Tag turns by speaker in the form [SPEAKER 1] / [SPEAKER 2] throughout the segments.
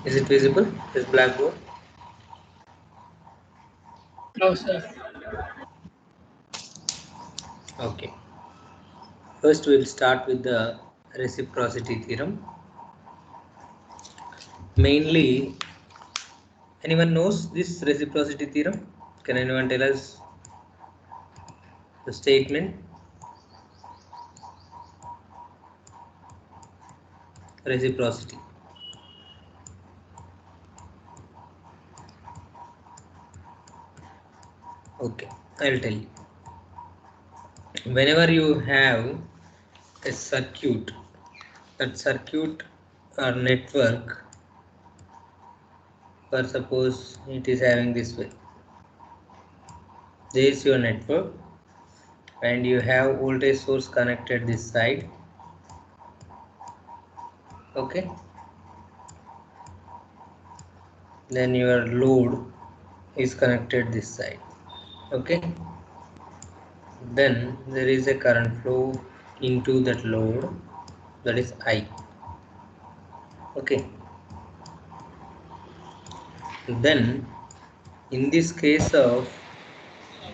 [SPEAKER 1] Is it visible? This blackboard?
[SPEAKER 2] No, sir.
[SPEAKER 1] Okay. First, we'll start with the reciprocity theorem. Mainly, anyone knows this reciprocity theorem? Can anyone tell us the statement? Reciprocity. Okay, I'll tell you. Whenever you have a circuit, that circuit or network, for suppose it is having this way. This is your network, and you have voltage source connected this side. Okay, then your load is connected this side. Okay, then there is a current flow into that load, that is I. Okay, then in this case of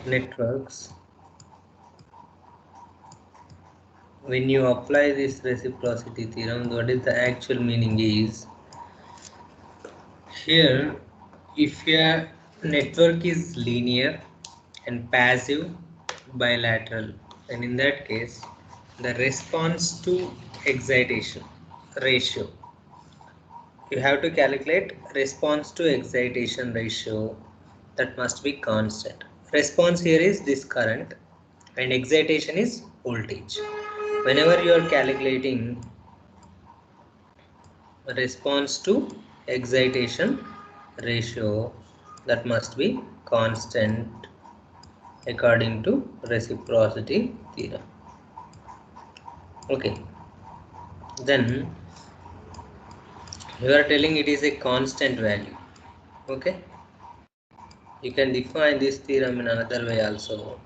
[SPEAKER 1] networks, when you apply this reciprocity theorem, what is the actual meaning is, here if your network is linear and passive bilateral, and in that case the response to excitation ratio, you have to calculate response to excitation ratio, that must be constant. Response here is this current and excitation is voltage. Whenever you are calculating response to excitation ratio, that must be constant according to reciprocity theorem. Okay, then you are telling it is a constant value. Okay, you can define this theorem in another way also.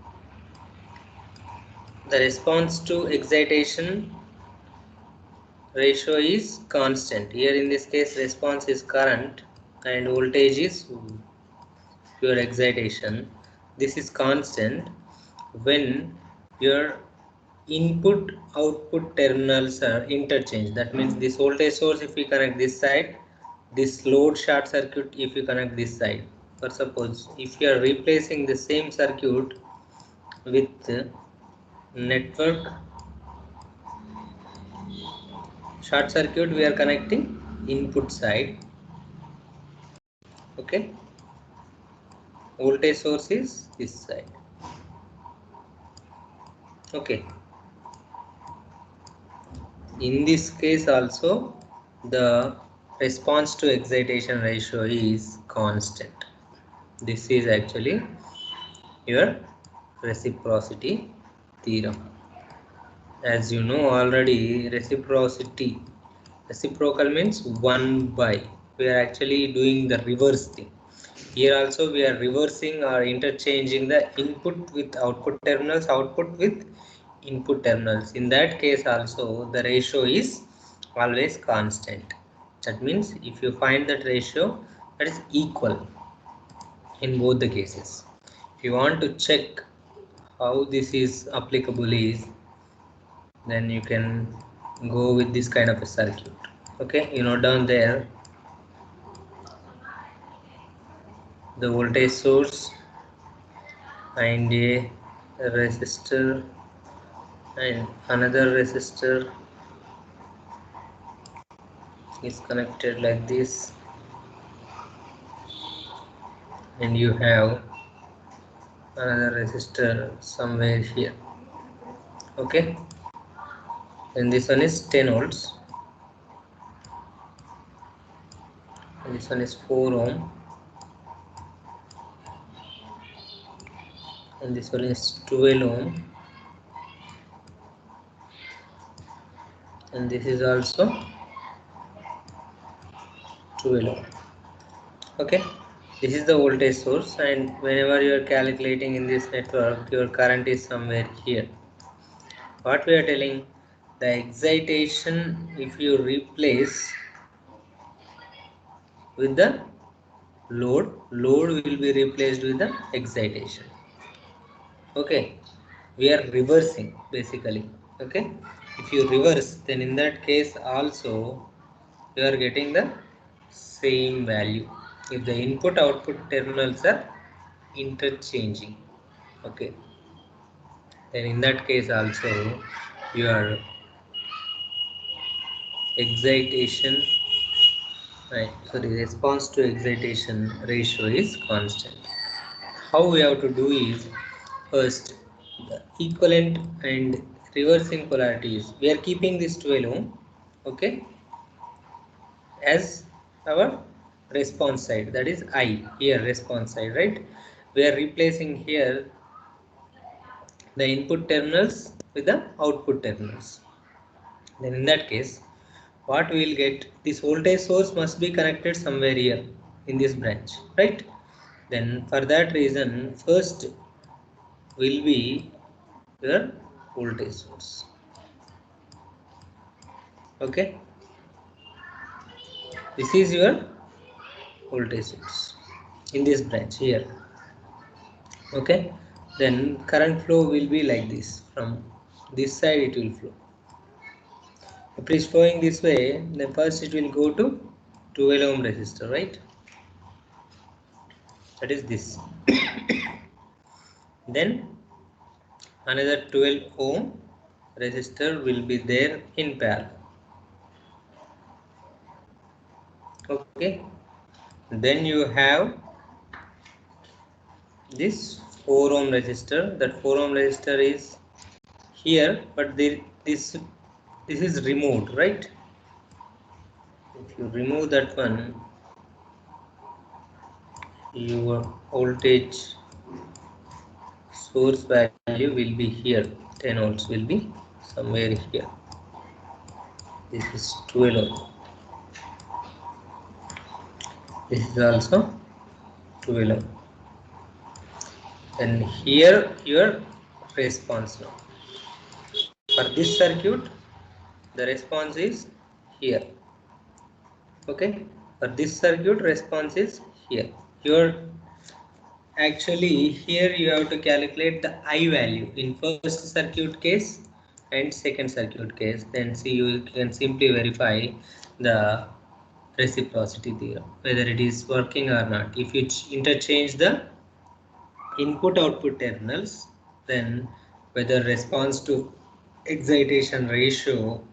[SPEAKER 1] The response to excitation ratio is constant. Here in this case response is current and voltage is pure excitation. This is constant when your input output terminals are interchanged. That means this voltage source, if we connect this side, this load short circuit if you connect this side. For suppose if you are replacing the same circuit with network short circuit, we are connecting input side. Okay, voltage source is this side. Okay, in this case also the response to excitation ratio is constant. This is actually your reciprocity theorem. As you know already, reciprocal means 1 by. We are actually doing the reverse thing. Here also we are reversing or interchanging the input with output terminals, output with input terminals. In that case also the ratio is always constant. That means if you find that ratio, that is equal in both the cases. If you want to check how this is applicable is, then you can go with this kind of a circuit. Okay, you note down there the voltage source and a resistor and another resistor is connected like this, and you have another resistor somewhere here. Okay, and this one is 10 volts and this one is 4 ohm and this one is 12 ohm and this is also 12 ohm. Okay, this is the voltage source, and whenever you are calculating in this network, your current is somewhere here. What we are telling, the excitation, if you replace with the load. Load will be replaced with the excitation. Okay, we are reversing basically. Okay, if you reverse, then in that case also you are getting the same value if the input output terminals are interchanging. Okay, then in that case also your excitation, right, so the response to excitation ratio is constant. How we have to do is, first the equivalent and reversing polarities we are keeping this 12 ohm, okay, as our response side, that is I here response side, right? We are replacing here the input terminals with the output terminals. Then in that case, what we will get, this voltage source must be connected somewhere here in this branch, right? Then for that reason, first will be your voltage source. Okay, this is your voltage source in this branch here. Okay, then current flow will be like this, from this side it will flow. If it is flowing this way, then first it will go to 12 ohm resistor, right? That is this. Then another 12 ohm resistor will be there in parallel. Okay, then you have this 4 ohm resistor. That 4 ohm resistor is here, but this is removed, right? If you remove that one, your voltage source value will be here, 10 volts will be somewhere here. This is 12 ohm. This is also 12 ohm. And here your response now. For this circuit, the response is here. Okay, for this circuit, response is here. Your actually here you have to calculate the I value in first circuit case and second circuit case. Then see, you can simply verify the reciprocity theorem whether it is working or not. If you interchange the input output terminals, then whether response to excitation ratio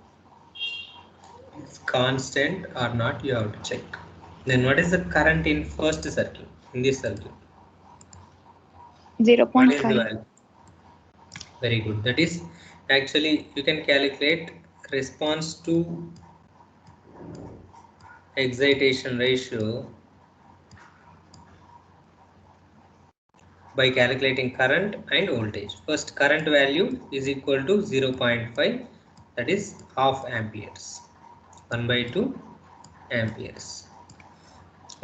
[SPEAKER 1] is constant or not, you have to check. Then what is the current in first circuit, in this circuit?
[SPEAKER 2] 0.5.
[SPEAKER 1] What is the value? Very good. That is, actually you can calculate response to excitation ratio by calculating current and voltage. First, current value is equal to 0.5, that is half amperes, 1 by 2 amperes.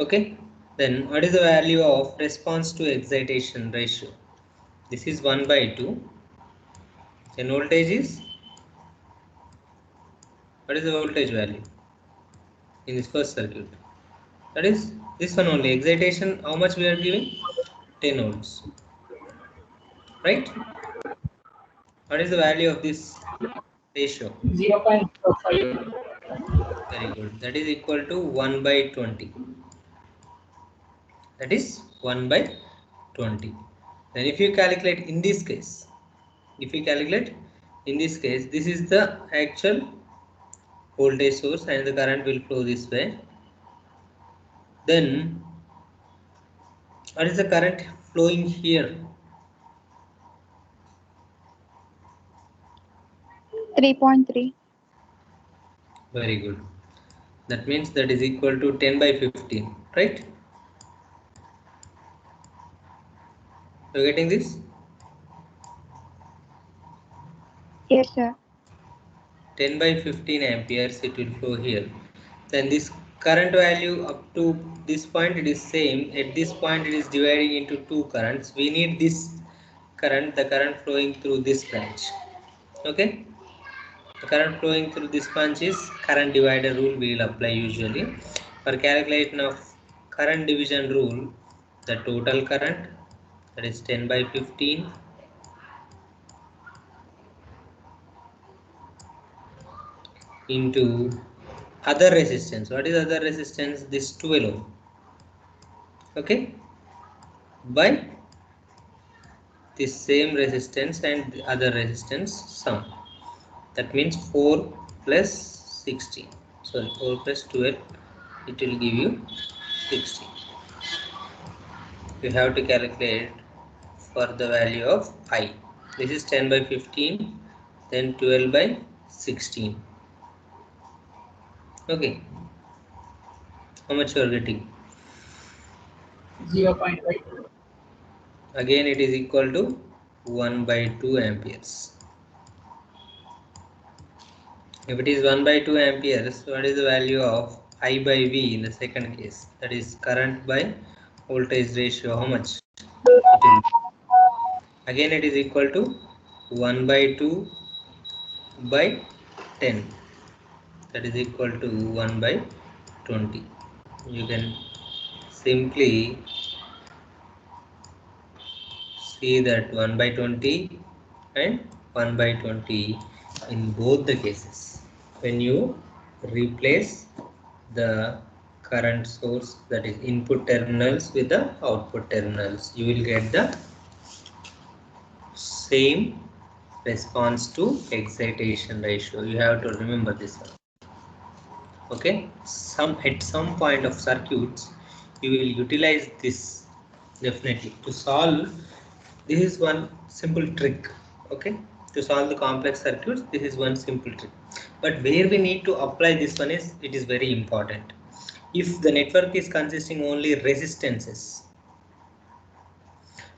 [SPEAKER 1] Okay, then what is the value of response to excitation ratio? This is 1 by 2. Then voltage is, what is the voltage value in this first circuit? That is this one only. Excitation, how much we are giving? 10 volts, right? What is the value of this ratio?
[SPEAKER 2] 0.45.
[SPEAKER 1] Very good. That is equal to 1 by 20. That is 1 by 20. Then if you calculate in this case, if you calculate in this case, this is the actual voltage source and the current will flow this way. Then what is the current flowing here?
[SPEAKER 2] 3.3.
[SPEAKER 1] Very good. That means that is equal to 10 by 15, right? You getting this?
[SPEAKER 2] Yes, sir.
[SPEAKER 1] 10 by 15 amperes it will flow here. Then this current value up to this point it is same. At this point it is dividing into two currents. We need this current, the current flowing through this branch. Okay, the current flowing through this branch is current divider rule we will apply usually for calculation of current division rule, the total current, that is 10 by 15, into other resistance. What is other resistance? This 12 ohm. Okay, by this same resistance and the other resistance sum. That means 4 plus 16. Sorry, 4 plus 12. It will give you 16. You have to calculate for the value of I. This is 10 by 15, then 12 by 16. Okay. How much you are getting?
[SPEAKER 2] 0.5.
[SPEAKER 1] Again, it is equal to 1 by 2 amperes. If it is 1 by 2 amperes, what is the value of I by V in the second case? That is current by voltage ratio. How much? Again, it is equal to 1 by 2 by 10. That is equal to 1 by 20. You can simply see that 1 by 20 and 1 by 20 in both the cases. When you replace the current source, that is input terminals, with the output terminals, you will get the same response to excitation ratio. You have to remember this one. Okay, at some point of circuits you will utilize this definitely to solve. This is one simple trick. Okay, to solve the complex circuits, this is one simple trick, but where we need to apply this one is, it is very important. If the network is consisting only resistances,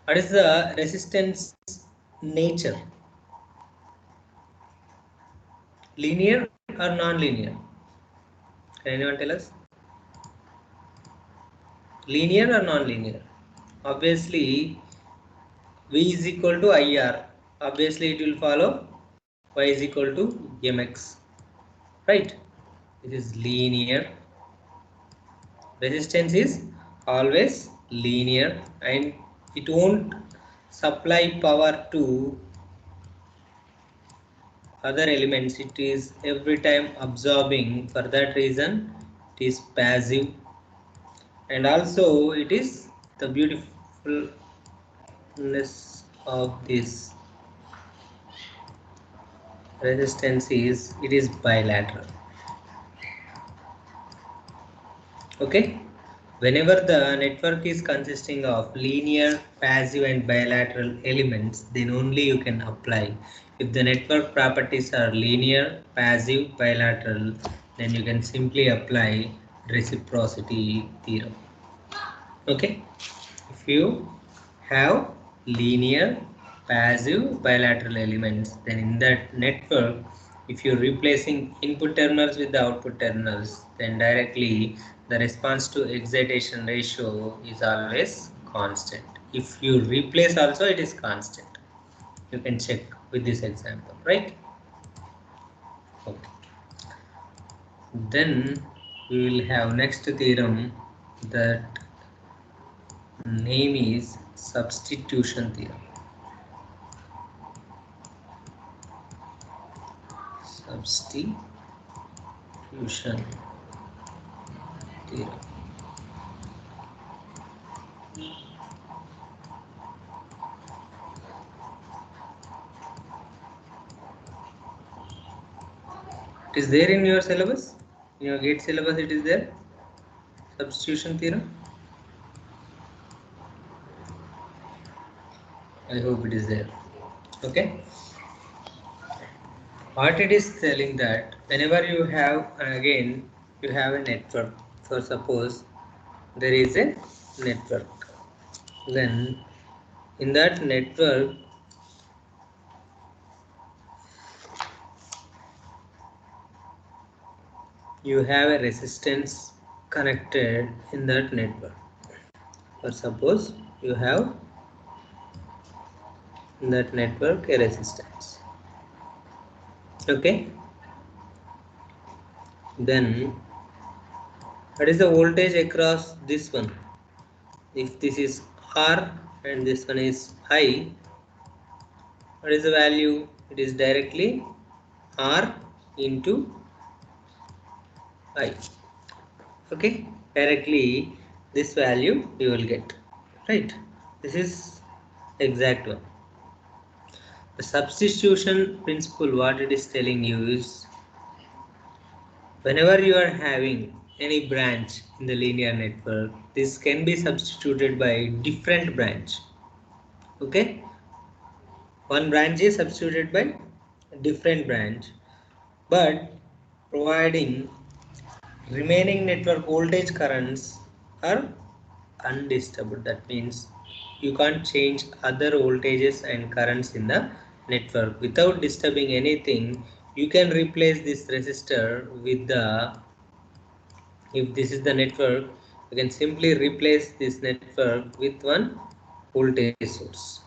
[SPEAKER 1] what is the resistance nature? Linear or non-linear? Can anyone tell us? Linear or non-linear? Obviously, V is equal to IR. Obviously, it will follow Y is equal to MX. Right? It is linear. Resistance is always linear and it won't supply power to other elements. It is every time absorbing. For that reason, it is passive. And also, it is the beautifulness of this resistance is, it is bilateral. Okay, whenever the network is consisting of linear, passive and bilateral elements, then only you can apply. If the network properties are linear, passive, bilateral, then you can simply apply reciprocity theorem. Okay, if you have linear, passive, bilateral elements, then in that network, if you're replacing input terminals with the output terminals, then directly the response to excitation ratio is always constant. If you replace also, it is constant. You can check with this example, right? Okay. Then we will have next theorem, that name is substitution theorem. Substitution theorem. It is there in your syllabus, in your GATE syllabus. It is there, substitution theorem. I hope it is there. Okay, what it is telling, that whenever you have, again you have a network, for suppose there is a network, then in that network you have a resistance connected in that network. For suppose you have in that network a resistance. Okay, then What is the voltage across this one? If this is R and this one is I, what is the value? It is directly R into I. Okay, directly this value you will get, right? This is exact one. The substitution principle, what it is telling you is, whenever you are having any branch in the linear network, this can be substituted by different branch. Okay, one branch is substituted by a different branch, but providing remaining network voltage currents are undisturbed. That means you can't change other voltages and currents in the network without disturbing anything. You can replace this resistor with the, if this is the network, you can simply replace this network with one voltage source.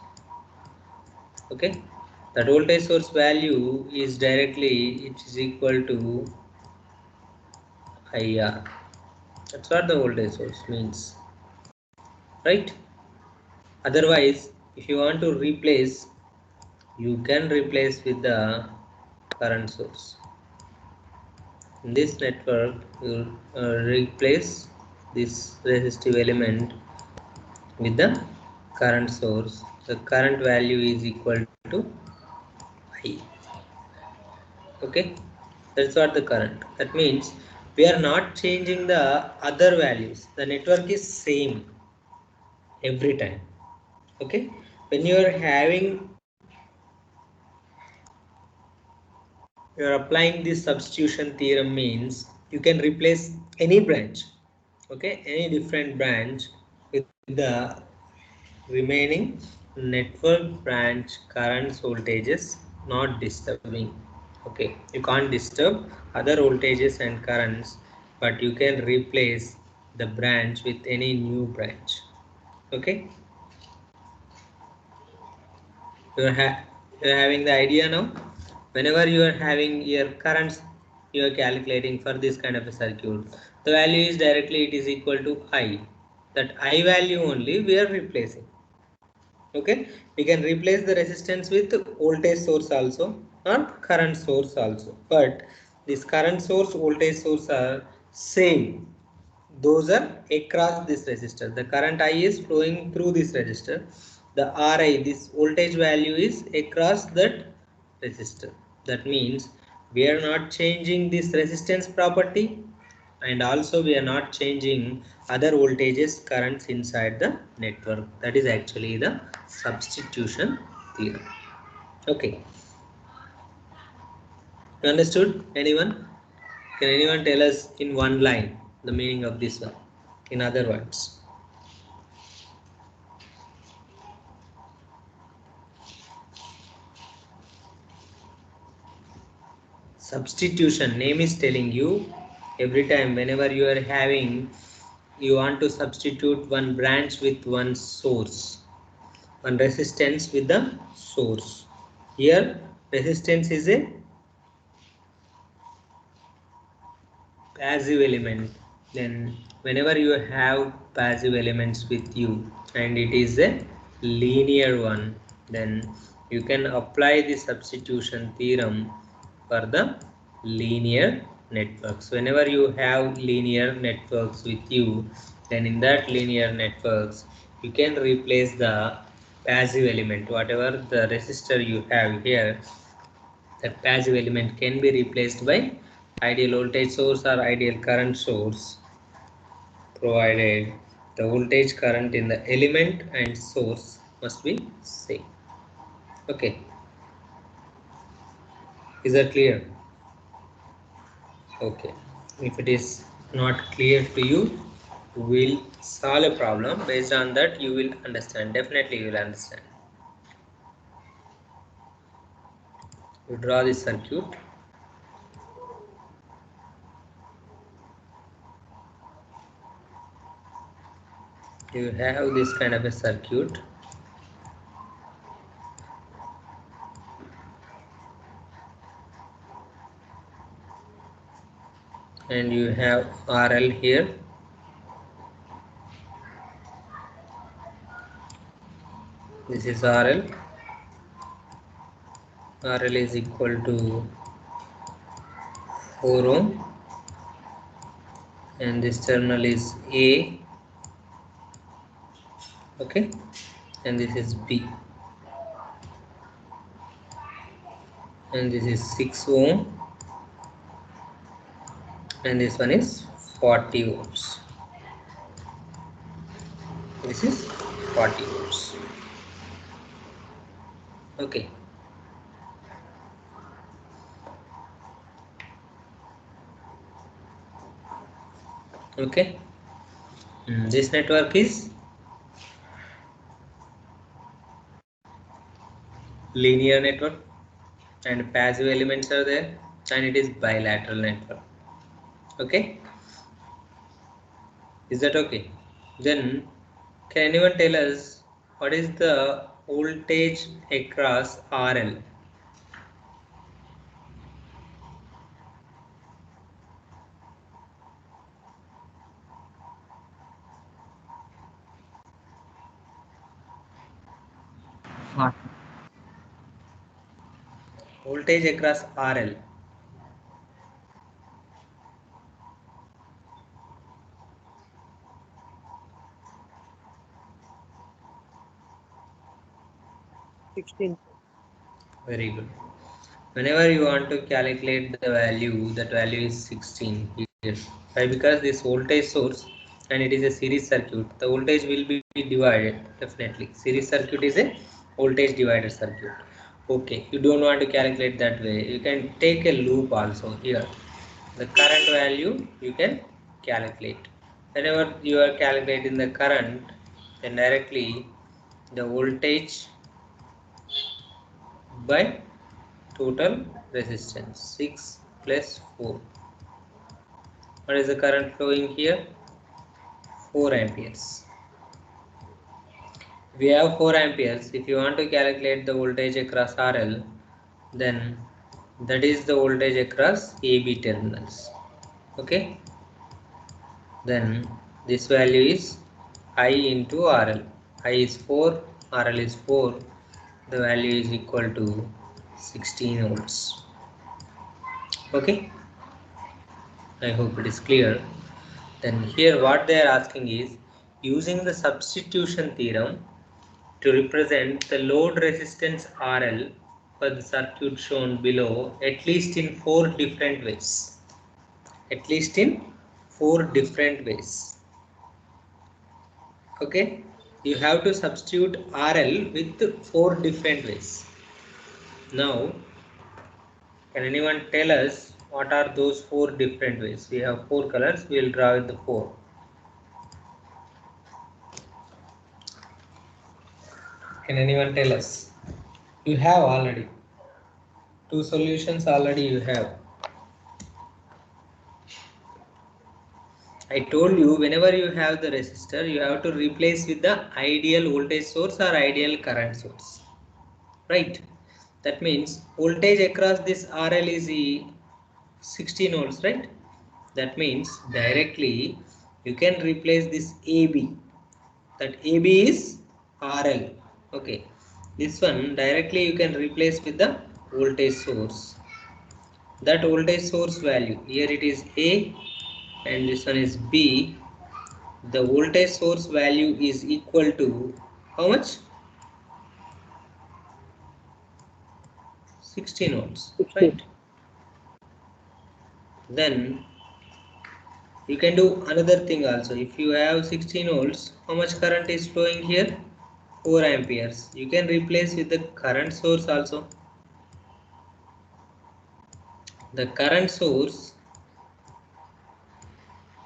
[SPEAKER 1] Okay, that voltage source value is directly, it is equal to IR. That's what the voltage source means, right? Otherwise, if you want to replace, you can replace with the current source. In this network, you replace this resistive element with the current source. The current value is equal to I. Okay, that's what the current. That means we are not changing the other values. The network is same every time. Okay, when you are having, you are applying this substitution theorem means you can replace any branch, okay, any different branch with the remaining network branch currents voltages not disturbing. Okay, you can't disturb other voltages and currents, but you can replace the branch with any new branch. Okay, you're, you're having the idea now. Whenever you are having your currents, you are calculating for this kind of a circuit, the value is directly, it is equal to I. That I value only we are replacing. Okay, we can replace the resistance with voltage source also or current source also, but this current source, voltage source are same. Those are across this resistor. The current I is flowing through this resistor. The Ri, this voltage value, is across that resistor. That means we are not changing this resistance property, and also we are not changing other voltages, currents inside the network. That is actually the substitution theorem. Okay, you understood? Anyone? Can anyone tell us in one line the meaning of this one? In other words, substitution name is telling you, every time whenever you are having, you want to substitute one branch with one source, one resistance with the source. Here resistance is a passive element. Then whenever you have passive elements with you and it is a linear one, then you can apply the substitution theorem for the linear networks. Whenever you have linear networks with you, then in that linear networks you can replace the passive element, whatever the resistor you have here, that passive element can be replaced by ideal voltage source or ideal current source, provided the voltage current in the element and source must be same. Okay, is that clear? Okay, if it is not clear to you, we'll solve a problem based on that. You will understand, definitely you will understand. You draw this circuit. You have this kind of a circuit. and you have RL here. This is RL. RL is equal to 4 ohm, and this terminal is A, okay, and this is B, and this is 6 ohm, and this one is 40 ohms. This is 40 ohms. Okay. Okay. This network is linear network, and passive elements are there, and it is bilateral network. Okay. Is that okay? Then can anyone tell us what is the voltage across RL? Voltage across RL. Very good. Whenever you want to calculate the value, that value is 16 here. Why? Because this voltage source, and it is a series circuit, the voltage will be divided definitely. Series circuit is a voltage divider circuit. Okay, you don't want to calculate that way. You can take a loop also here. The current value you can calculate. Whenever you are calculating the current, then directly the voltage by total resistance 6 plus 4. What is the current flowing here? 4 amperes. We have 4 amperes. If you want to calculate the voltage across RL, then that is the voltage across AB terminals. Okay. Then this value is I into RL. I is 4, RL is 4. The value is equal to 16 volts. Okay. I hope it is clear. Then here what they are asking is using the substitution theorem to represent the load resistance RL for the circuit shown below at least in 4 different ways. At least in 4 different ways. Okay, you have to substitute RL with 4 different ways. Now, can anyone tell us what are those 4 different ways? We have 4 colors, we will draw with the 4. Can anyone tell us? You have already. 2 solutions already you have. I told you whenever you have the resistor, you have to replace with the ideal voltage source or ideal current source. Right? That means voltage across this RL is 16 volts, right? That means directly you can replace this AB. That AB is RL. Okay. This one directly you can replace with the voltage source. That voltage source value, here it is A and this one is B. The voltage source value is equal to how much? 16 volts, right? Then you can do another thing also. If you have 16 volts, how much current is flowing here? 4 amperes. You can replace with the current source also. The current source,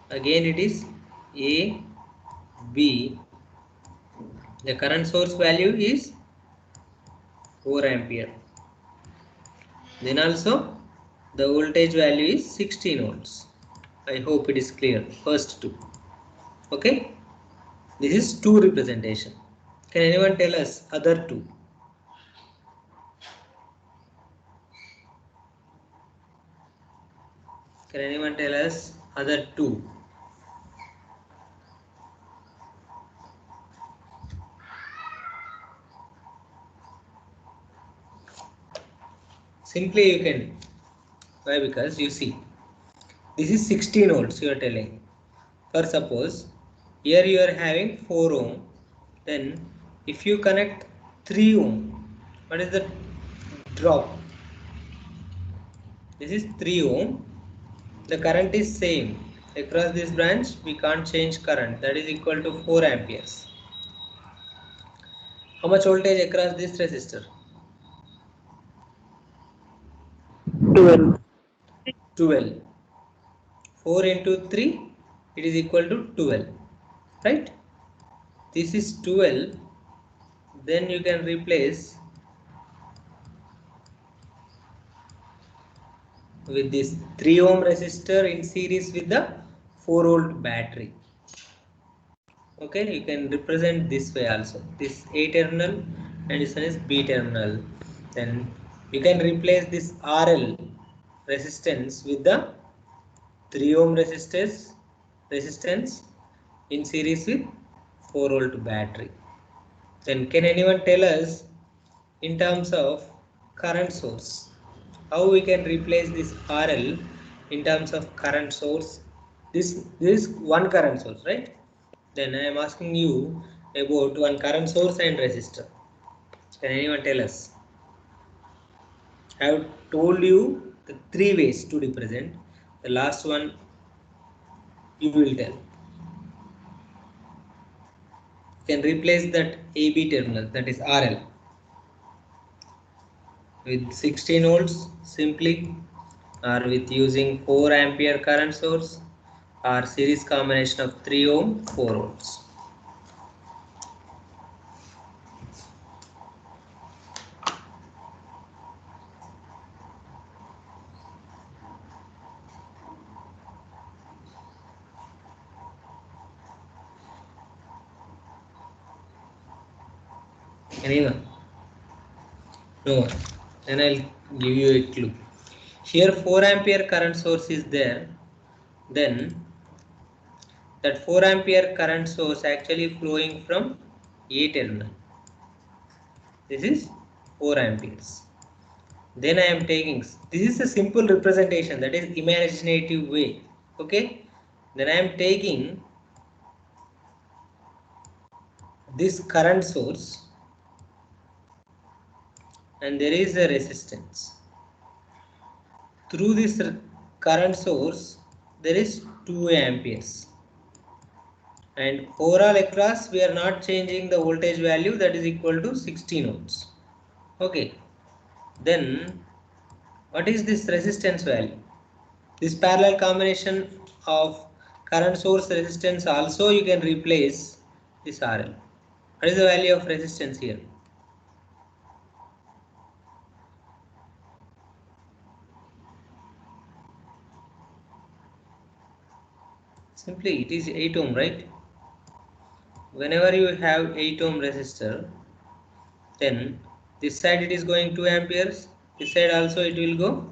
[SPEAKER 1] again it is A, B. The current source value is 4 ampere. Then also the voltage value is 16 volts. I hope it is clear. First two. Okay. This is two representation. Can anyone tell us other two? Can anyone tell us other two? Simply you can. Why? Because you see, this is 16 volts you are telling. For suppose here you are having 4 ohm, then if you connect 3 ohm, what is the drop? This is 3 ohm. The current is same across this branch. We can't change current. That is equal to 4 amperes. How much voltage across this resistor?
[SPEAKER 2] 12.
[SPEAKER 1] 12. 4 into 3, it is equal to 12. Right? This is 12. Then you can replace with this 3 ohm resistor in series with the 4 volt battery. Okay, you can represent this way also. This A terminal and this one is B terminal. Then you can replace this RL resistance with the 3 ohm resistance in series with 4 volt battery. Then can anyone tell us in terms of current source how we can replace this RL in terms of current source? This is one current source, right? Then I am asking you about one current source and resistor. Can anyone tell us? I have told you the three ways to represent. The last one you will tell. You can replace that AB terminal, that is RL, with 16 volts simply, or with using 4 ampere current source, or series combination of 3 ohm 4 volts. Anyone? No. Then I'll give you a clue. Here 4 ampere current source is there. Then that 4 ampere current source actually flowing from A terminal. This is 4 amperes. Then I am taking, this is a simple representation, that is imaginative way. Okay. Then I am taking this current source and there is a resistance. Through this current source there is 2 amperes. And overall across we are not changing the voltage value, that is equal to 16 ohms. Okay. Then what is this resistance value? This parallel combination of current source resistance also you can replace this RL. What is the value of resistance here? Simply it is 8 ohm, right? Whenever you have 8 ohm resistor, then this side it is going 2 amperes, this side also it will go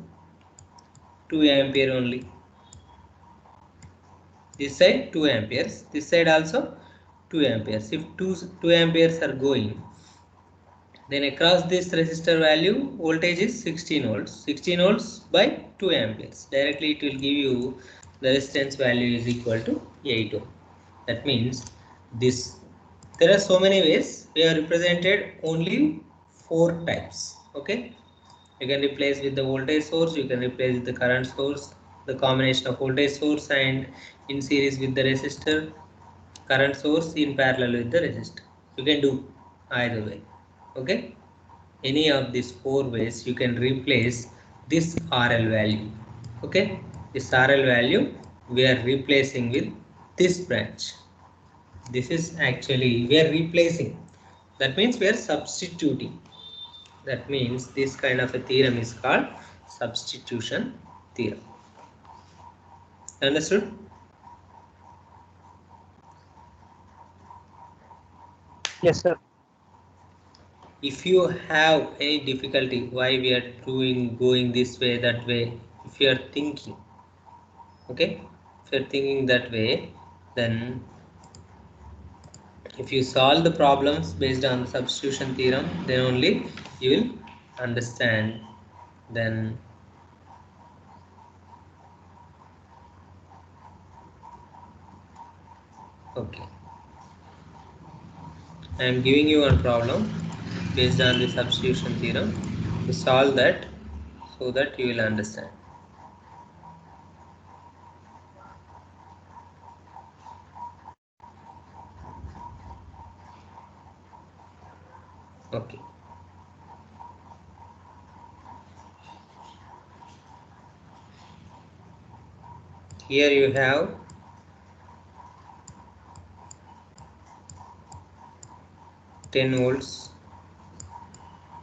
[SPEAKER 1] 2 ampere only. This side 2 amperes, this side also 2 amperes. If 2 amperes are going, then across this resistor value voltage is 16 volts. 16 volts by 2 amperes. Directly it will give you the resistance value is equal to 8 ohm. That means this, there are so many ways. We have represented only 4 types. Okay. You can replace with the voltage source, you can replace with the current source, the combination of voltage source and in series with the resistor, current source in parallel with the resistor. You can do either way. Okay. Any of these 4 ways you can replace this RL value. Okay. This RL value we are replacing with this branch. This is actually we are replacing. That means we are substituting. That means this kind of a theorem is called substitution theorem. Understood?
[SPEAKER 2] Yes, sir.
[SPEAKER 1] If you have any difficulty why we are going this way, that way, if you are thinking, Okay, if you're thinking that way, then if you solve the problems based on the substitution theorem, then only you will understand. Then okay, I am giving you one problem based on the substitution theorem. You solve that so that you will understand. Okay. Here you have 10 volts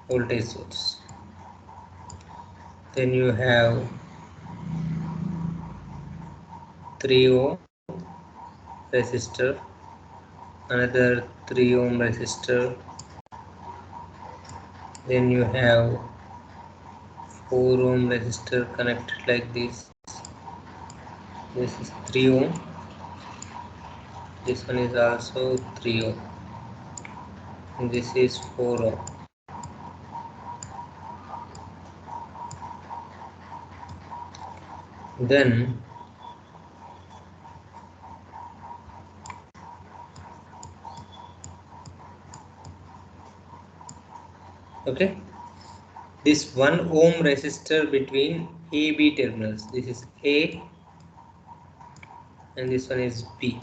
[SPEAKER 1] voltage source. Then you have 3 ohm resistor, another 3 ohm resistor. Then you have 4 ohm resistor connected like this. This is 3 ohm. This one is also 3 ohm. And this is 4 ohm. Then okay, this 1 ohm resistor between AB terminals. This is A and this one is B.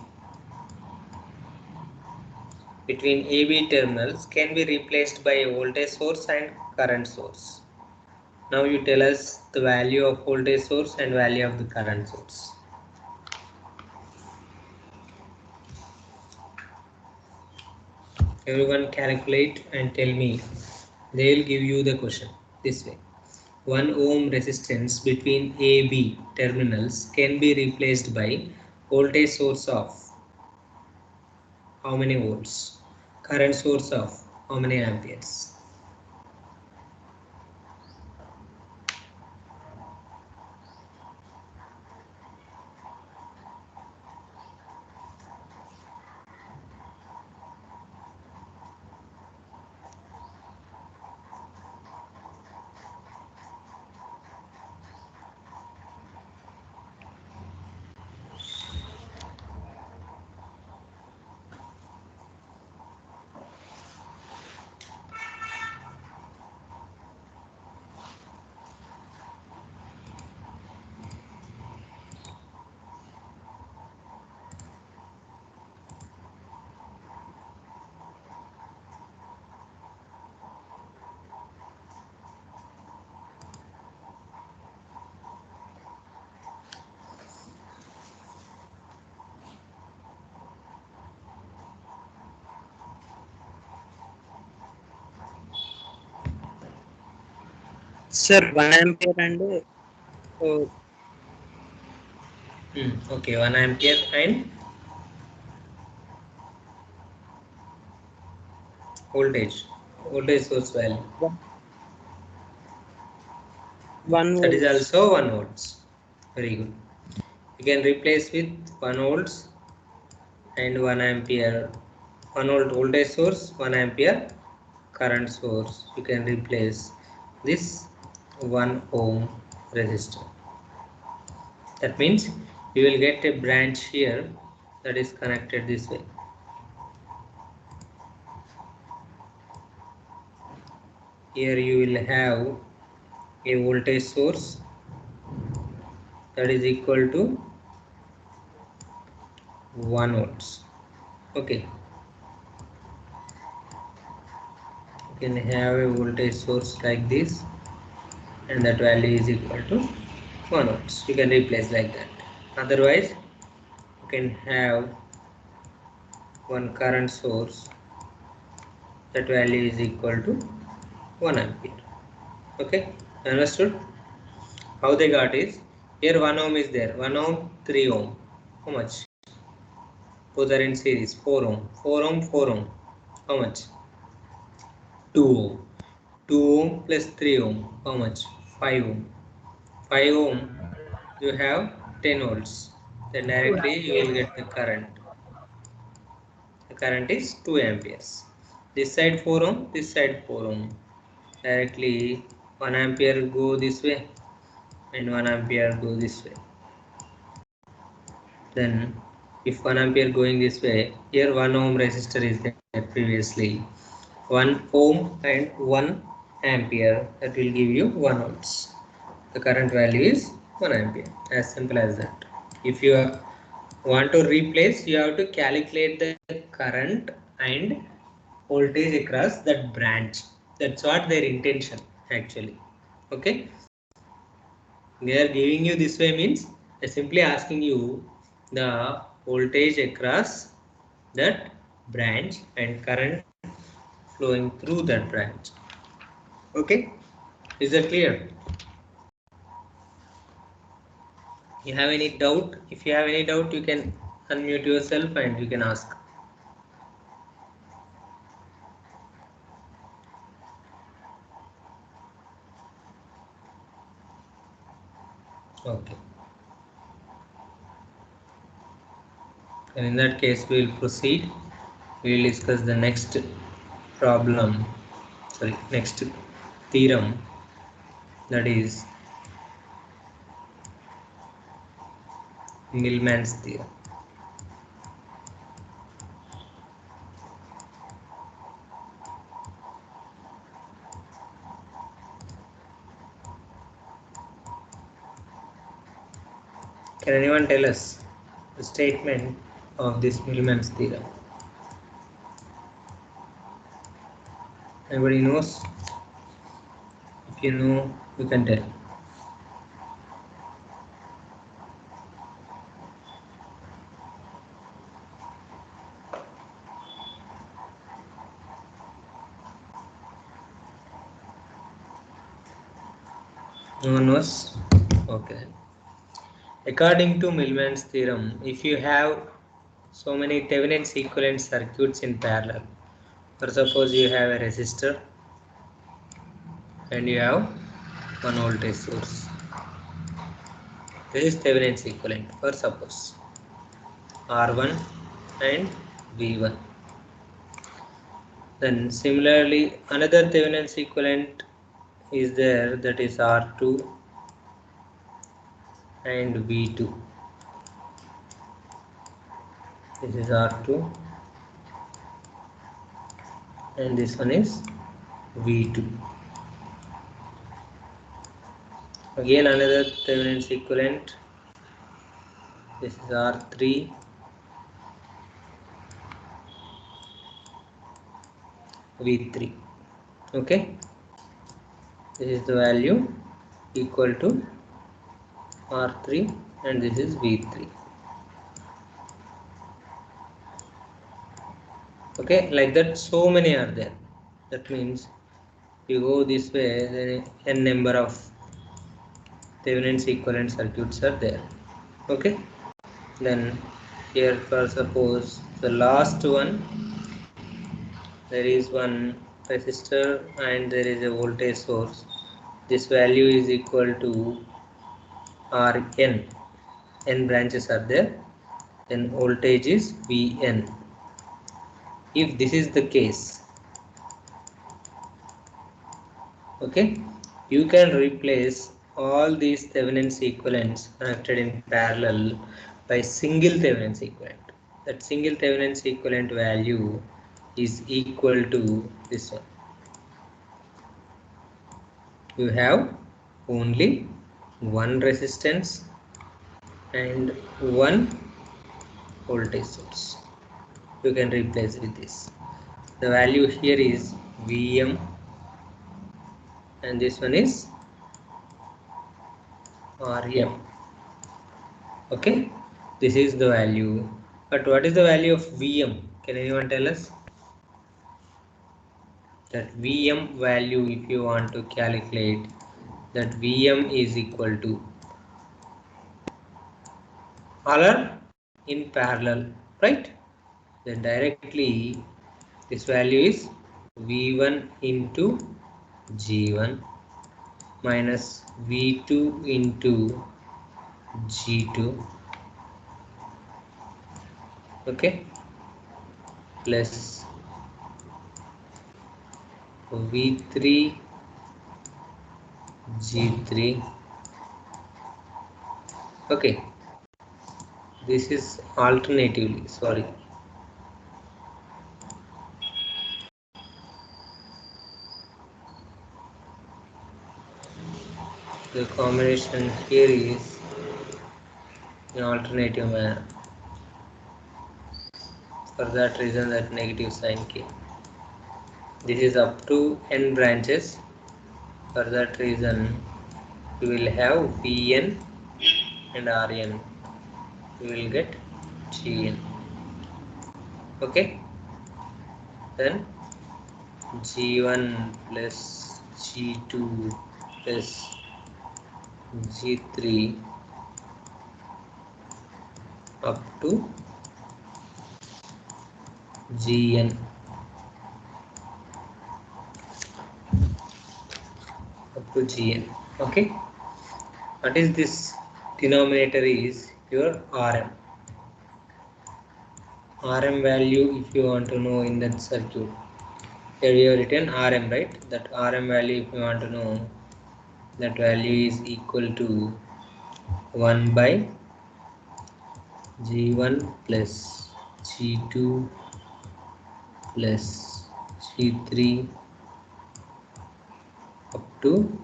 [SPEAKER 1] Between AB terminals can be replaced by a voltage source and current source. Now you tell us the value of voltage source and value of the current source. Everyone calculate and tell me. They will give you the question this way. 1 ohm resistance between AB terminals can be replaced by voltage source of how many volts? Current source of how many amperes?
[SPEAKER 2] Sir, 1 ampere and
[SPEAKER 1] Okay, 1 ampere and voltage source value.
[SPEAKER 2] 1
[SPEAKER 1] That is
[SPEAKER 2] volts.
[SPEAKER 1] also 1 volts. Very good. You can replace with 1 volts and 1 ampere. 1 volt voltage source, 1 ampere current source. You can replace this 1 ohm resistor. That means you will get a branch here that is connected this way. Here you will have a voltage source that is equal to 1 volts. Okay, you can have a voltage source like this and that value is equal to 1 volts. You can replace like that. Otherwise you can have one current source, that value is equal to 1 ampere. Okay, understood? How they got is, here 1 ohm is there, 1 ohm, 3 ohm. How much? Both are in series. 4 ohm, 4 ohm, 4 ohm. How much? 2 ohm. 2 ohm plus 3 ohm. How much? 5 ohm. 5 ohm you have 10 volts, then directly you will get the current. The current is 2 amperes. This side 4 ohm, this side 4 ohm. Directly 1 ampere go this way and 1 ampere go this way. Then if 1 ampere going this way, here 1 ohm resistor is there previously. 1 ohm and 1 ampere, that will give you 1 volts. The current value is 1 ampere. As simple as that. If you want to replace, you have to calculate the current and voltage across that branch. That's what their intention actually. Okay, they are giving you this way means they're simply asking you the voltage across that branch and current flowing through that branch. Okay, is that clear? You have any doubt? If you have any doubt, you can unmute yourself and you can ask. Okay, and in that case we will proceed. We will discuss the next problem, sorry, next theorem, that is Millman's theorem. Can anyone tell us the statement of this Millman's theorem? Anybody knows? If you know, you can tell. No one knows? Okay. According to Millman's theorem, if you have so many Thevenin's equivalent circuits in parallel, for suppose you have a resistor and you have one voltage source. This is Thevenin's equivalent for suppose R1 and V1. Then similarly another Thevenin's equivalent is there, that is R2 and V2. This is R2 and this one is V2. Again another Thevenin's equivalent, this is R3 V3. Okay, this is the value equal to R3 and this is V3. Okay, like that so many are there. That means you go this way, then n number of Thevenin's equivalent circuits are there. Okay, then here for suppose the last one, there is one resistor and there is a voltage source. This value is equal to Rn. N branches are there, then voltage is Vn. If this is the case, okay, you can replace all these Thevenin's equivalents connected in parallel by single Thevenin's equivalent. That single Thevenin's equivalent value is equal to this one. You have only one resistance and one voltage source. You can replace with this. The value here is Vm and this one is Rm. Okay, this is the value. But what is the value of Vm? Can anyone tell us? That Vm value, if you want to calculate, that Vm is equal to, all are in parallel, right? Then directly this value is V1 into G1 minus V2 into G2, okay, plus V3 G3, okay. This is alternatively, sorry. The combination here is in alternative manner. For that reason, that negative sign came. This is up to n branches. For that reason, we will have Vn and Rn. We will get Gn. Okay. Then G1 plus G2 plus G3 up to Gn. Up to Gn. Okay. What is this? Denominator is your Rm. Rm value, if you want to know in that circuit, here we have written Rm, right? That Rm value, if you want to know, that value is equal to 1 by G1 plus G2 plus G3 up to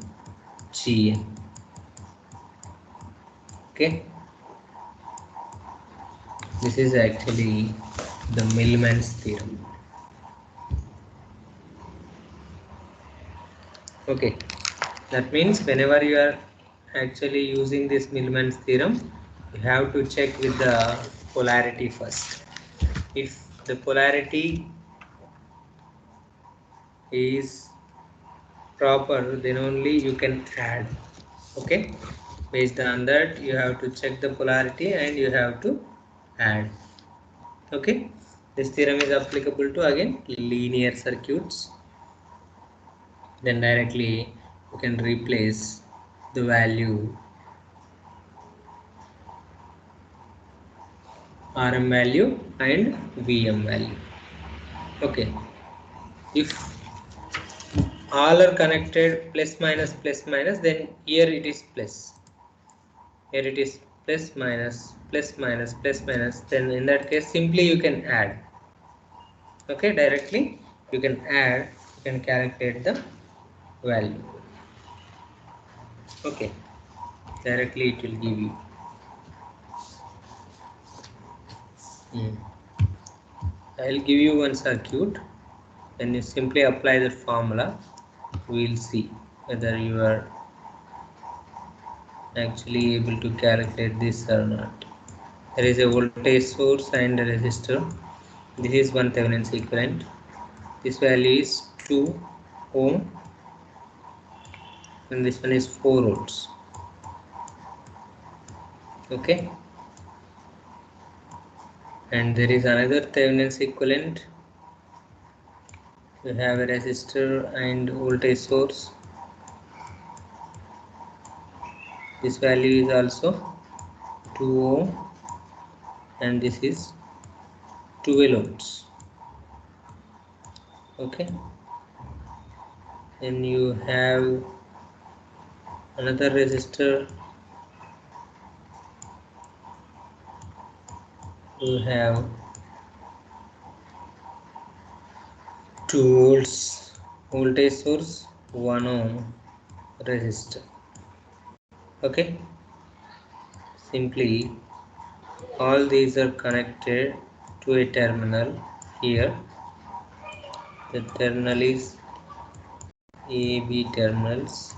[SPEAKER 1] Gn. Okay, this is actually the Millman's theorem. Okay, that means whenever you are actually using this Millman's theorem, you have to check with the polarity first. If the polarity is proper, then only you can add. Okay, based on that you have to check the polarity and you have to add. Okay, this theorem is applicable to again linear circuits. Then directly you can replace the value Rm value and Vm value. Okay, if all are connected plus minus, then here it is plus, here it is plus minus, then in that case simply you can add. Okay, directly you can add, you can calculate the value. Okay, directly it will give you. I'll give you one circuit, and you simply apply that formula. We'll see whether you are actually able to calculate this or not. There is a voltage source and a resistor. This is one Thevenin equivalent. This value is 2 ohm and this one is 4 volts. Okay, and there is another Thevenin equivalent. You have a resistor and voltage source. This value is also 2 ohm and this is 12 ohms. Okay, then you have another resistor. You have 2 volts voltage source, 1 ohm resistor. Okay, simply all these are connected to a terminal. Here the terminal is AB terminals,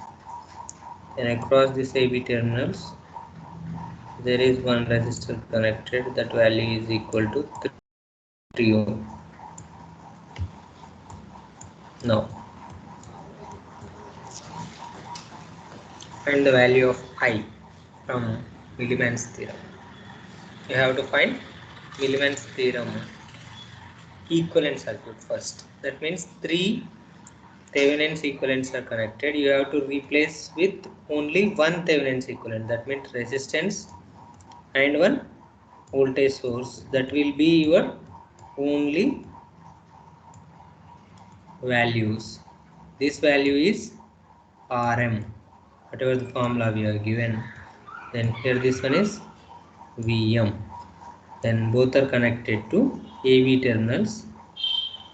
[SPEAKER 1] and across these AB terminals there is one resistor connected. That value is equal to 3 ohm. Now find the value of I from Millman's theorem. You have to find Millman's theorem equivalent circuit first. That means 3 Thevenin equivalents are connected. You have to replace with only one Thevenin equivalent. That means resistance and one voltage source. That will be your only values. This value is Rm, whatever the formula we are given. Then here this one is Vm. Then both are connected to AV terminals.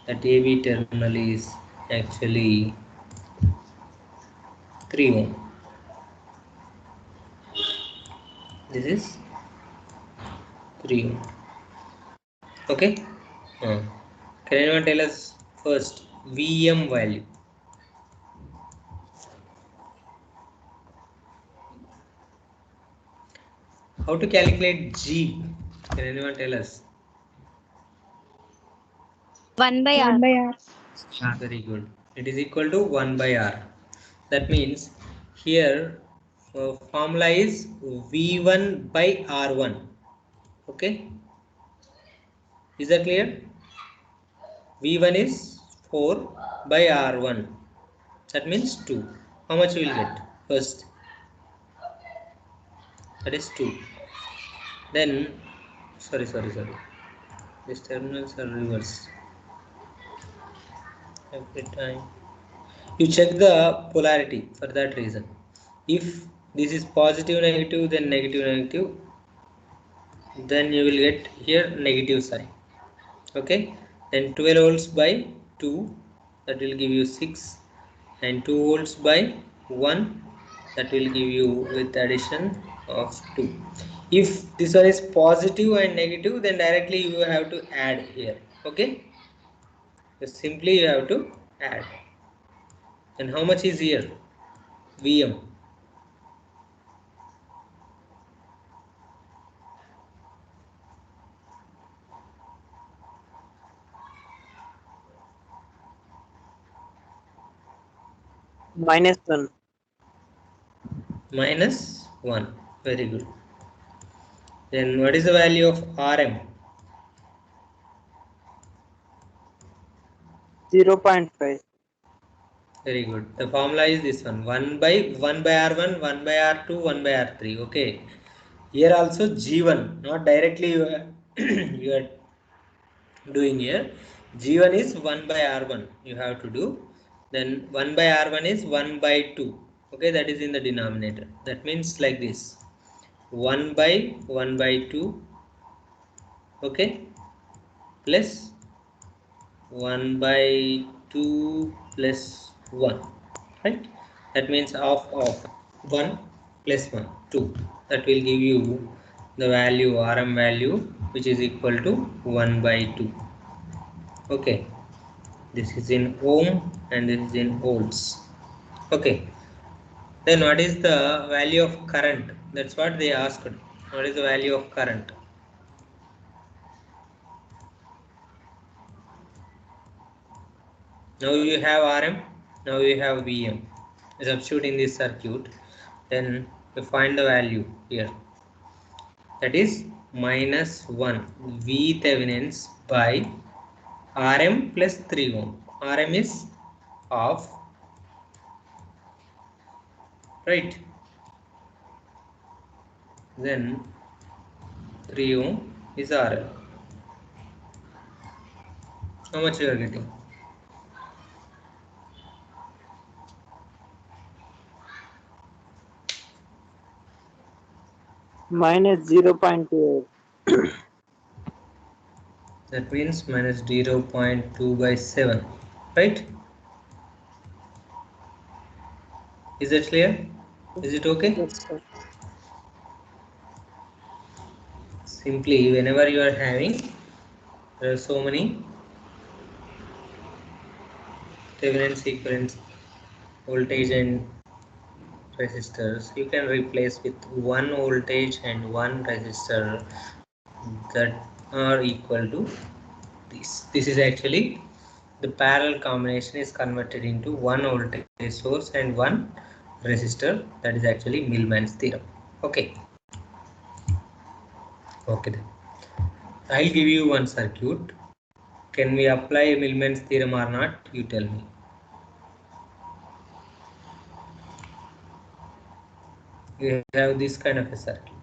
[SPEAKER 1] That AV terminal is actually 3 ohm. This is 3 ohm. Okay. Can anyone tell us first Vm value? How to calculate G? Can anyone tell us?
[SPEAKER 3] 1 by R.
[SPEAKER 1] Very good. It is equal to 1 by R. That means here formula is V1 by R1. Okay. Is that clear? V1 is 4 by R1. That means 2. How much you will get? First, that is 2. Then, sorry. These terminals are reversed. Every time you check the polarity for that reason. If this is positive negative, then negative, then you will get here negative sign. Okay, then 12 volts by 2, that will give you 6, and 2 volts by 1, that will give you with addition of 2. If this one is positive and negative, then directly you have to add here. Okay, so simply you have to add. And how much is here? Vm.
[SPEAKER 2] -1.
[SPEAKER 1] Minus 1. Very good. Then what is the value of Rm?
[SPEAKER 2] 0.5.
[SPEAKER 1] Very good. The formula is this one: 1 by R1, 1 by R2, 1 by R3. Okay. Here also G1, not directly you are, you are doing here. G1 is 1 by R1. You have to do. Then 1 by R1 is 1 by 2. Okay, that is in the denominator. That means like this: 1 by 1 by 2. Okay, plus 1 by 2 plus 1, right? That means of 1 plus 1, 2. That will give you the value, Rm value, which is equal to 1 by 2. Okay, this is in ohm and this is in volts. Okay, then what is the value of current? That's what they asked. What is the value of current? Now you have Rm, now you have Vm. Substitute in this circuit, then you find the value here. That is -1 V Thevenins by Rm plus 3 ohm. Rm is off, right? Then 3 ohm is Rm. How much you are getting?
[SPEAKER 2] -0.28.
[SPEAKER 1] That means minus 0.2 by 7, right? Is that clear? Is it okay?
[SPEAKER 2] Yes, sir.
[SPEAKER 1] Simply, whenever you are having, there are so many Thevenin equivalent voltage and resistors, you can replace with one voltage and one resistor that are equal to this. This is actually the parallel combination is converted into one voltage source and one resistor. That is actually Millman's theorem. Okay. Okay then. I'll give you one circuit. Can we apply Millman's theorem or not? You tell me. You have this kind of a circuit.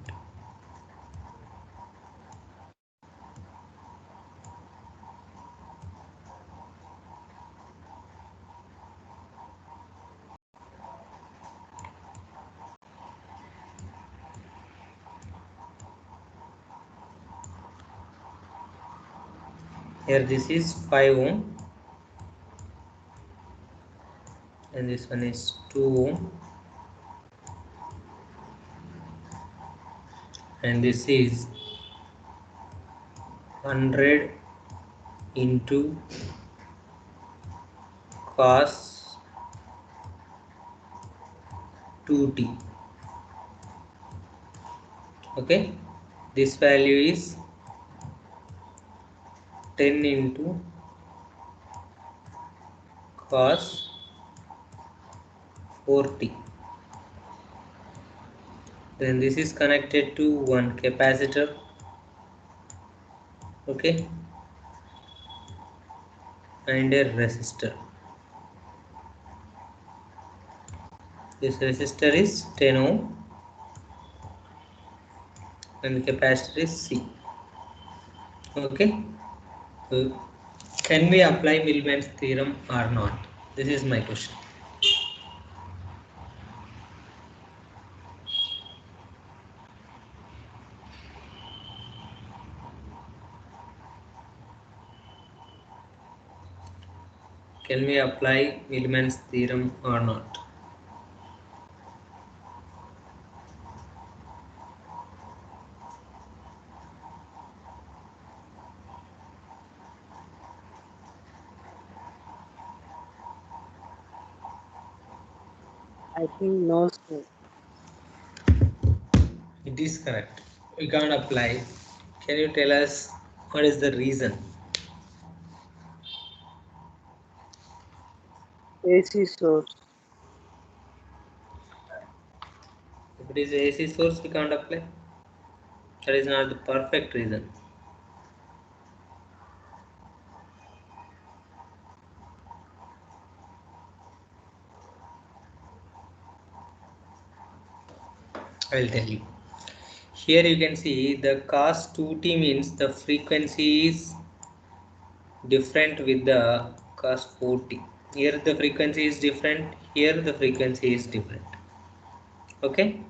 [SPEAKER 1] Here this is 5 ohm and this one is 2 ohm and this is 100 into cos 2t. Okay, this value is 10 into cos 4t. Then this is connected to one capacitor. Okay, and a resistor. This resistor is 10 ohm and the capacitor is C. Okay, so can we apply Millman's theorem or not? This is my question. Can we apply Millman's theorem or not?
[SPEAKER 2] I think no, sir.
[SPEAKER 1] It is correct. We can't apply. Can you tell us what is the reason?
[SPEAKER 2] AC source.
[SPEAKER 1] If it is AC source, we can't apply. That is not the perfect reason. I will tell you. Here you can see the cos 2t means the frequency is different with the cos 4t. Here the frequency is different, here the frequency is different. Okay,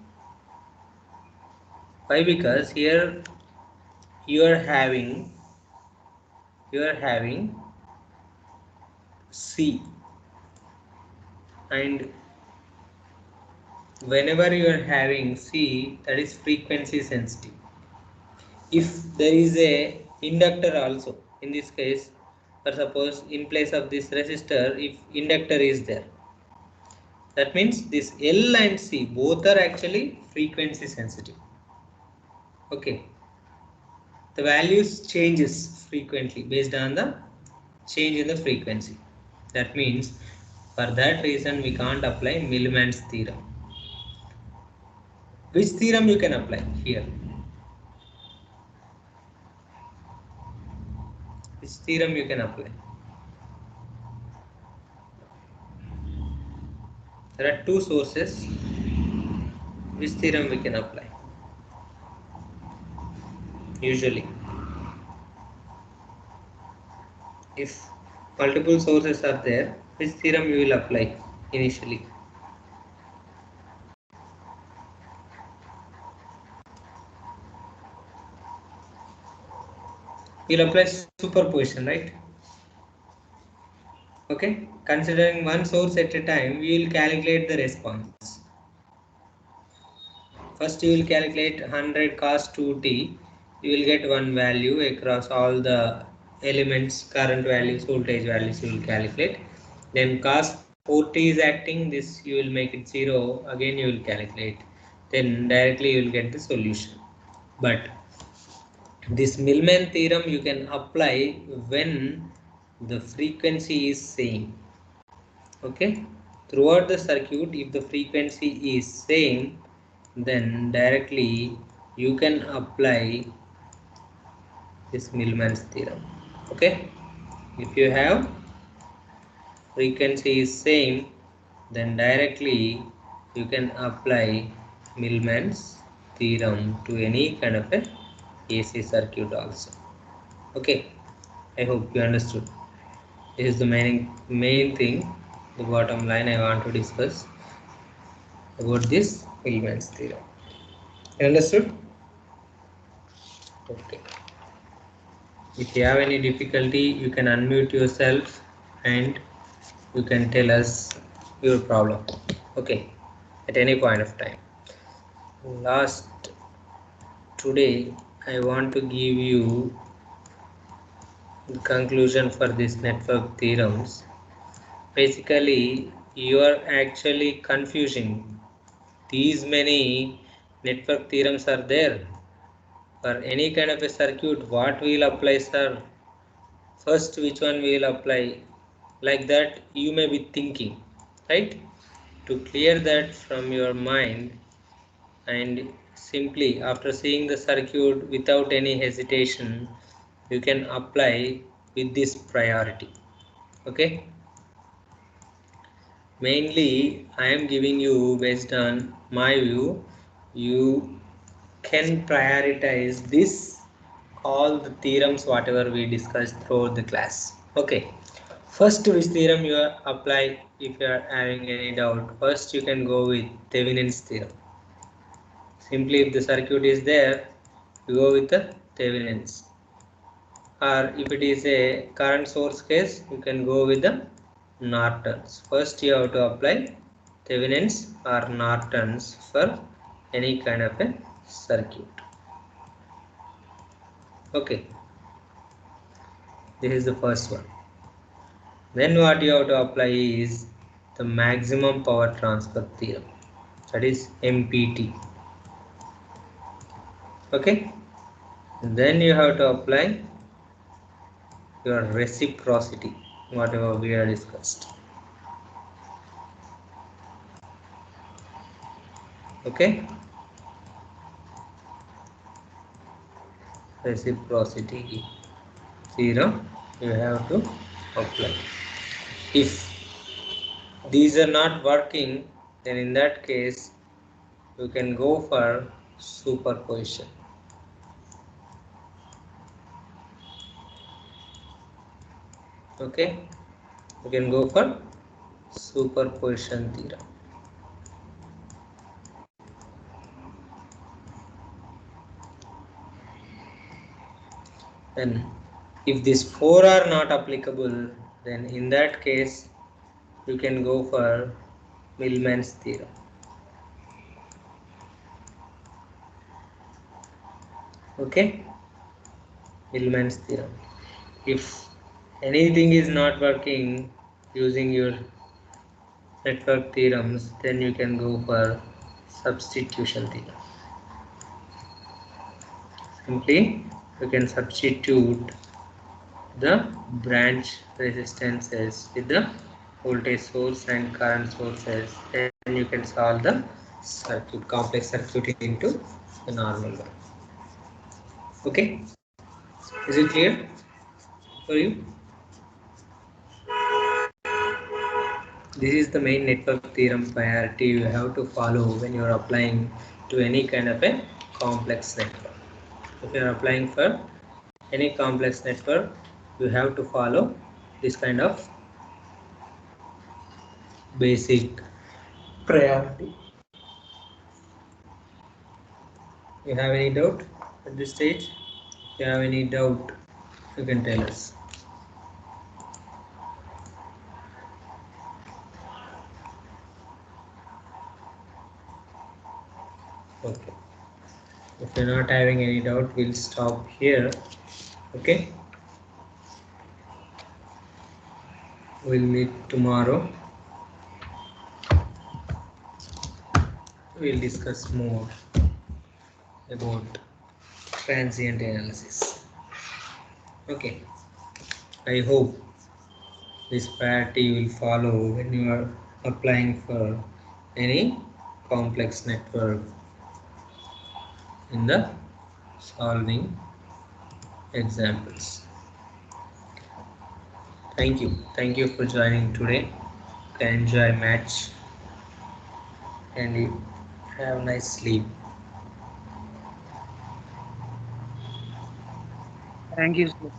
[SPEAKER 1] why? Because here you are having C, and whenever you are having C, that is frequency sensitive. If there is a inductor also, in this case, for suppose in place of this resistor, if inductor is there, that means this L and C both are actually frequency sensitive. Okay, the values changes frequently based on the change in the frequency. That means for that reason we can't apply Millman's theorem. Which theorem you can apply here? Which theorem you can apply? There are two sources. Which theorem we can apply? Usually, if multiple sources are there, which theorem you will apply initially? You will apply superposition, right? Okay, considering one source at a time, we will calculate the response. First you will calculate 100 cos 2t. You will get one value across all the elements, current values, voltage values you will calculate. Then cos 4t is acting, this you will make it 0, again you will calculate. Then directly you will get the solution. But this Millman theorem you can apply when the frequency is same. Okay, throughout the circuit, if the frequency is same, then directly you can apply this Millman's theorem. Okay, if you have frequency is same, then directly you can apply Millman's theorem to any kind of a AC circuit also. Okay, I hope you understood. This is the main thing, the bottom line I want to discuss about this Millman's theorem. You understood? Okay. If you have any difficulty, you can unmute yourself and you can tell us your problem. Okay, at any point of time. Today I want to give you the conclusion for these network theorems. Basically, you are actually confusing. These many network theorems are there. For any kind of a circuit, what will apply, sir? First, which one will apply? Like that, you may be thinking, right? To clear that from your mind, and simply after seeing the circuit without any hesitation, you can apply with this priority. Okay, mainly I am giving you based on my view. You can prioritize this all the theorems whatever we discussed throughout the class. Okay, first which theorem you apply if you are having any doubt? First you can go with Thevenin's theorem. Simply if the circuit is there, you go with the Thevenin's. Or if it is a current source case, you can go with the Norton's. First you have to apply Thevenin's or Norton's for any kind of a circuit. Okay, this is the first one. Then what you have to apply is the maximum power transfer theorem, that is MPT. Okay, then you have to apply your reciprocity, whatever we have discussed. Okay, reciprocity theorem you have to apply. If these are not working, then in that case you can go for superposition. Okay, you can go for superposition theorem. Then if these four are not applicable, then in that case you can go for Millman's theorem. Okay, Millman's theorem. If anything is not working using your network theorems, then you can go for substitution theorem. Simply you can substitute the branch resistances with the voltage source and current sources, then you can solve the circuit, complex circuit into the normal one. Okay, is it clear for you? This is the main network theorem priority you have to follow when you are applying to any kind of a complex network. If you are applying for any complex network, you have to follow this kind of basic priority. You have any doubt at this stage? If you have any doubt, you can tell us. Okay. If you're not having any doubt, we'll stop here. Okay. We'll meet tomorrow. We'll discuss more about transient analysis. Okay. I hope this priority will follow when you are applying for any complex network in the solving examples. Thank you. Thank you for joining today. You can enjoy match and you have a nice sleep.
[SPEAKER 2] Thank you, sir.